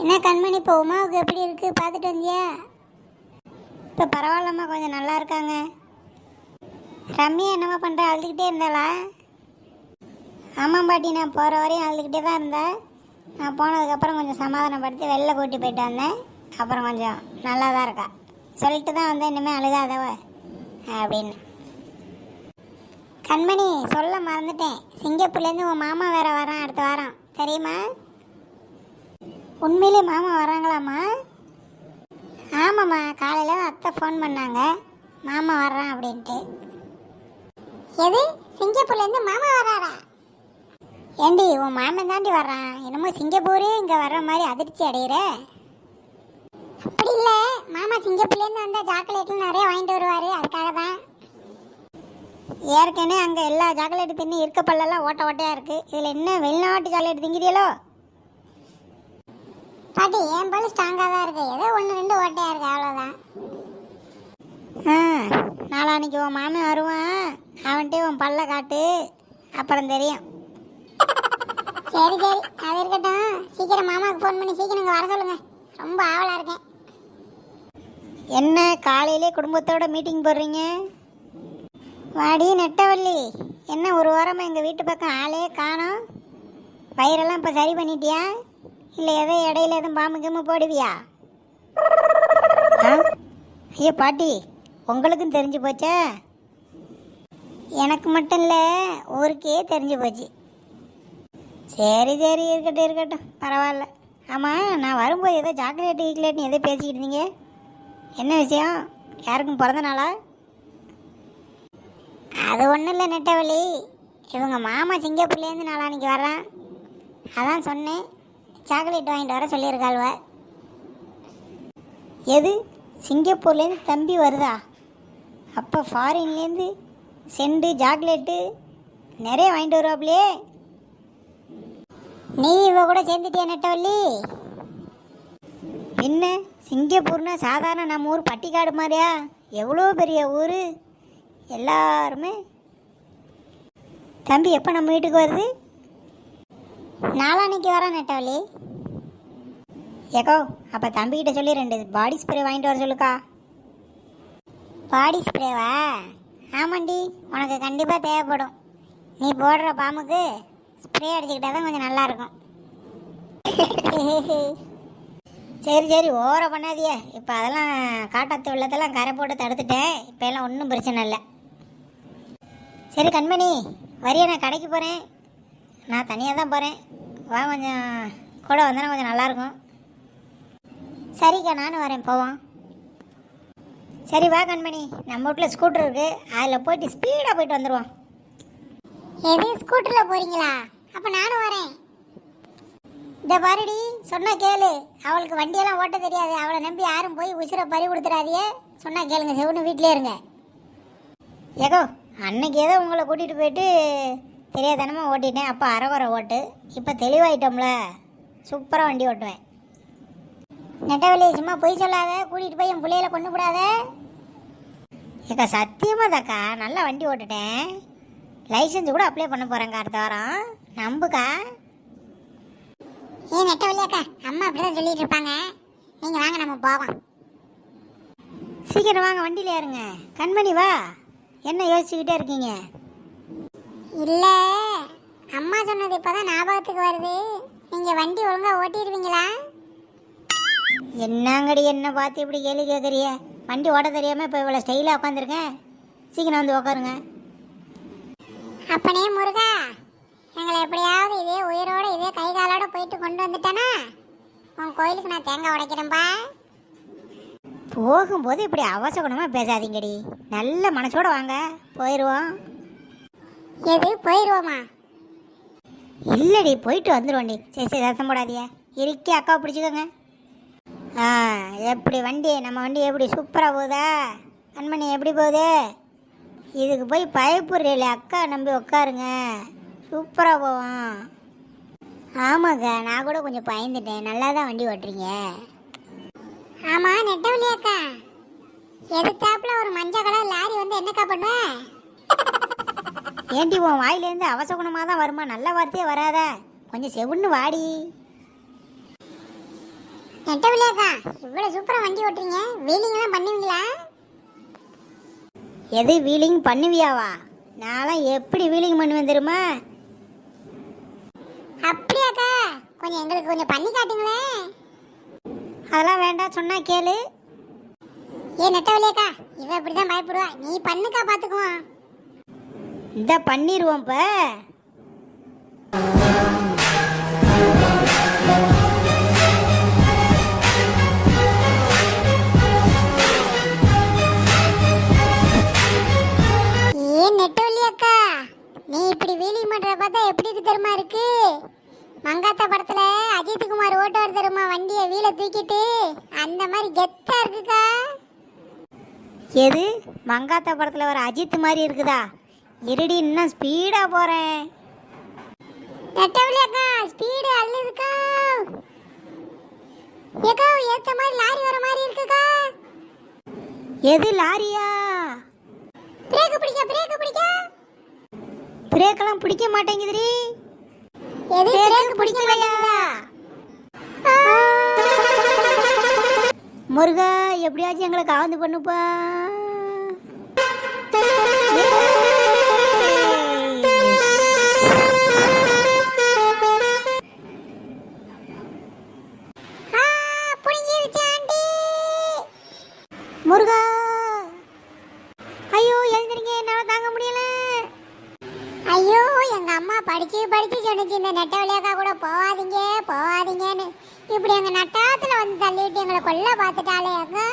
என்ன கண்மணி, இப்போ உமாவுக்கு எப்படி இருக்கு பார்த்துட்டு வந்தியா? இப்போ பரவாயில்லம்மா, கொஞ்சம் நல்லா இருக்காங்க. ரம்யா என்னம்மா பண்ணுறா? அழுதுகிட்டே இருந்தாளா? ஆமாம் பாட்டி, நான் போகிற வரையும் அழுதுகிட்டே தான் இருந்தேன். நான் போனதுக்கப்புறம் கொஞ்சம் சமாதானப்படுத்தி வெளில கூட்டி போயிட்டு வந்தேன். அப்புறம் கொஞ்சம் நல்லா தான் இருக்கா. சொல்லிட்டு தான் வந்தேன், இனிமேல் அழுகாதவ அப்படின்னு. கண்மணி, சொல்ல மறந்துட்டேன், சிங்கப்பூர்லேருந்து உன் மாமா வேற வரான் அடுத்த வாரம், தெரியுமா? உண்மையிலே மாமா வராங்களாம்மா? ஆமாம்மா, காலையில் தான் அத்தை ஃபோன் பண்ணாங்க, மாமா வர்றான் அப்படின்ட்டு. எது, சிங்கப்பூர்லேருந்து மாமா வர்றாரா? ஏண்டி, உன் மாமன் தாண்டி வர்றான், என்னமோ சிங்கப்பூரே இங்கே வர்ற மாதிரி அதிர்ச்சி அடைகிற. அப்படி இல்லை, மாமா சிங்கப்பூர்லேருந்து வந்தால் சாக்லேட்லாம் நிறைய வாங்கிட்டு வருவார், அதுக்காக தான். ஏற்கனவே அங்கே எல்லா சாக்லேட்டு தின்னு இருக்க பல்லெல்லாம் ஓட்ட ஓட்டையாக இருக்குது, இதில் என்ன வெளிநாட்டு சாக்லேட் திங்கிறீங்களோ? பாட்டி, என் பல்லு ஸ்ட்ராங்காக தான் இருக்குது, ஏதோ 1-2 ஓட்டையாக இருக்குது, அவ்வளோதான். நாளான்னைக்கு உன் மாமன் வருவான், அவன்கிட்ட உன் பல்ல காட்டு, அப்புறம் தெரியும். சரி சரி, அது இருக்கட்டும். சீக்கிரம் மாமாவுக்கு ஃபோன் பண்ணி சீக்கிரம் இங்கே வர சொல்லுங்கள், ரொம்ப ஆவலாக இருக்கேன். என்ன காலையிலே குடும்பத்தோட மீட்டிங் போடுறீங்க? வாடி நெட்டவள்ளி, என்ன ஒரு வாரமாக எங்கள் வீட்டு பக்கம் ஆளே காணோம். வயிறெல்லாம் இப்போ சரி பண்ணிட்டியா, இல்லை எதோ இடையில எதுவும் பாம்பு கிம்பு போடுவியா? ஐயோ பாட்டி, உங்களுக்கும் தெரிஞ்சு போச்சா? எனக்கு மட்டும் இல்லை, ஊருக்கே தெரிஞ்சு போச்சு. சரி சரி, இருக்கட்டும் இருக்கட்டும், பரவாயில்ல. ஆமாம், நான் வரும்போது ஏதோ சாக்லேட்டு கீக்லேட்னு எதோ பேசிக்கிட்டு இருந்தீங்க, என்ன விஷயம்? யாருக்கும் பிறந்த நாளா? அது ஒன்றும் இல்லை நெட்டவள்ளி, இவங்க மாமா சிங்கப்பூர்லேருந்து நாளான்னைக்கு வர்றான், அதான் சொன்னேன், சாக்லேட் வாங்கிட்டு வர சொல்லியிருக்காள்வ. எது, சிங்கப்பூர்லேருந்து தம்பி வருதா? அப்போ ஃபாரின்லேருந்து செண்டு சாக்லேட்டு நிறைய வாங்கிட்டு வருவாப்லையே. நீ இவ கூட சேர்ந்துட்டியா நெட்டவள்ளி? என்ன, சிங்கப்பூர்னா சாதாரண நம்ம ஊர் பட்டிக்காடு மாதிரியா? எவ்வளோ பெரிய ஊர். எல்லாருமே. தம்பி எப்போ நம்ம வீட்டுக்கு வருது? நாளான்னைக்கு வரான் நெட்டவள்ளி. ஏக்கோ, அப்போ தம்பிக்கிட்ட சொல்லி 2 பாடி ஸ்ப்ரே வாங்கிட்டு வர சொல்லுக்கா. பாடி ஸ்ப்ரேவா? ஆமாண்டி, உனக்கு கண்டிப்பாக தேவைப்படும். நீ போடுற பாம்புக்கு ஸ்ப்ரே அடிச்சுக்கிட்டா தான் கொஞ்சம் நல்லாயிருக்கும். சரி சரி, ஓவர பண்ணாதியே. இப்போ அதெல்லாம் காட்டாத்து வெள்ளத்தெல்லாம் கரை போட்டு தடுத்துட்டேன், இப்போ எல்லாம் ஒன்றும் பிரச்சனை இல்லை. சரி கண்மணி, வரியா? நான் கடைக்கு போகிறேன், நான் தனியாக தான் போகிறேன், வா, கொஞ்சம் கூட வந்தேன்னா கொஞ்சம் நல்லாயிருக்கும். சரிக்கா, நானும் வரேன், போவோம். சரி வா கண்மணி, நம்ம வீட்டில் ஸ்கூட்டர் இருக்குது, அதில் போயிட்டு ஸ்பீடாக போயிட்டு வந்துடுவோம். எது, ஸ்கூட்டரில் போகிறீங்களா? அப்போ நானும் வரேன். இந்த பாருடி, சொன்னால் கேளு, அவளுக்கு வண்டியெல்லாம் ஓட்ட தெரியாது, அவளை நம்பி யாரும் போய் உசுரை பறி கொடுத்துடாதியே, சொன்னால் கேளுங்க, செவனு வீட்டிலே இருங்க. ஏகோ, அன்னைக்கு ஏதோ உங்களை கூட்டிகிட்டு போயிட்டு தெரியாதனமாக ஓட்டிட்டேன், அப்போ அரைகுறை ஓட்டு, இப்போ தெளிவாயிட்டோம்ல, சூப்பராக வண்டி ஓட்டுவேன். நெட்டவள்ளி, சும்மா பொய் சொல்லாத, கூட்டிகிட்டு போய் என் பிள்ளையில கொண்டு விடாத. ஏக்கா சத்தியமாக தாக்கா, நல்லா வண்டி ஓட்டுட்டேன், லைசன்ஸ் கூட அப்ளை பண்ண போகிறேங்க்கா அடுத்த வாரம், நம்புக்கா. ஏன் நெட்டவள்ளியாக்கா, அம்மா அப்படி தான் சொல்லிட்டு இருப்பாங்க, நீங்கள் வாங்க நம்ம போவோம். சீக்கிரம் வாங்க, வண்டியில் ஏறுங்க. கண்மணி வா, என்ன யோசிச்சுக்கிட்டே இருக்கீங்க? இல்லை, அம்மா சொன்னது இப்போ தான் ஞாபகத்துக்கு வருது, நீங்கள் வண்டி ஒழுங்காக ஓட்டிடுவீங்களா? என்னங்கடி என்ன பார்த்து இப்படி கேள்வி கேட்குறிய? வண்டி ஓட்ட தெரியாமல் இப்போ இவ்வளோ ஸ்டைலாக உட்காந்துருக்கேன், சீக்கிரம் வந்து உட்காருங்க. அப்பனே முருகா, எங்களை எப்படியாவது இதே உயிரோடு இதே கை காலோடு போயிட்டு கொண்டு வந்துட்டானா உன் கோயிலுக்கு நான் தேங்காய் உடைக்கிறேன்பா. போகும்போது இப்படி அவசகுணமாக பேசாதீங்கடி, நல்ல மனசோட வாங்க, போயிடுவோம். எது போயிடுவோமா? இல்லடி, போயிட்டு வந்துடுவோண்டி. சரி சரி, சத்தம் போடாதிய, இருக்கி அக்காவை பிடிச்சிக்கோங்க. எப்படி வண்டி, நம்ம வண்டி எப்படி சூப்பராக போகுதா? கண்மணி எப்படி போகுது? இதுக்கு போய் பயப்படுறீங்களே, அக்கா நம்பி உட்காருங்க, சூப்பராக போவோம். ஆமாங்க, நான் கூட கொஞ்சம் பயந்துட்டேன், நல்லா தான் வண்டி ஓட்டுறீங்க. ஆமாம் நெட்டவள்ளி அக்கா, எதுத்தாப்புல ஒரு மஞ்சள் கலர் லாரி வந்து என்னக்கா பண்ணுவேன்? ஏண்டி, உன் வாயிலேருந்து அவசகுணமாக தான் வருமா, நல்ல வார்த்தையே வராத, கொஞ்சம் செவுன்னு வாடி. நெட்டவில்லையாக்கா, இவ்வளவு சூப்பரா வண்டி ஓட்டுறீங்க, வீலிங் எல்லாம் பண்ணுவீங்களா? எது வீலிங் பண்ணுவியாவா? நான்லாம் எப்படி வீலிங் பண்ணுவேன் தெரியுமா? அப்படியாக்கா, கொஞ்சம் எங்களுக்கு கொஞ்சம் பண்ணி காட்டுங்களே. அதெல்லாம் வேண்டாம், சொன்னா கேளு. ஏ நெட்டவில்லையாக்கா, இவ இப்படிதான் பயப்படுவா, நீ பண்ணுக்கா பாத்துக்குவோம். இந்த பண்ணிடுவோம் இப்போ. ஏன் நெட்டவில்லையாக்கா, நீ இப்படி வீலிங் பண்றத பார்த்தா எப்படி தெரியுமா இருக்கு? மங்காத்தா படத்துல அஜித்குமார் ஓட்டுவார் தெரியுமா வண்டியை வீல தூக்கிட்டு, அந்த மாதிரி கெத்தா இருக்குக்கா. எது மங்காத்தா படத்தில் வர அஜித் மாதிரி இருக்குதா? இருடி, இன்னும் ஸ்பீடாக போகிறேன். நெட்டவில்லையாக்கா, ஸ்பீடு அள்ளுதுக்கா. ஏக்கா, ஏத்த மாதிரி லாரி வர மாதிரி இருக்குக்கா. எது லாரியா? பிரேக் பிடிக்க, பிரேக் பிடிக்க. பிரேக்கெல்லாம் பிடிக்க மாட்டேங்குதுடி. எது பிரேக் பிடிக்கலையா? முருகா, எப்படியாச்சும் எங்களை காவந்து பண்ணுப்பா. முருகா, ஐயோ எழுந்திருங்க, என்னால் தாங்க முடியல. ஐயோ, எங்க அம்மா படிச்சு படிச்சு சொன்னிச்சு, இந்த நெட்டவில்லையாக்கா கூட போவாதீங்க போவாதீங்கன்னு. இப்படி எங்க நட்டாத்துல வந்து தள்ளிவிட்டு எங்களை கொல்ல பார்த்துட்டாலே அக்கா.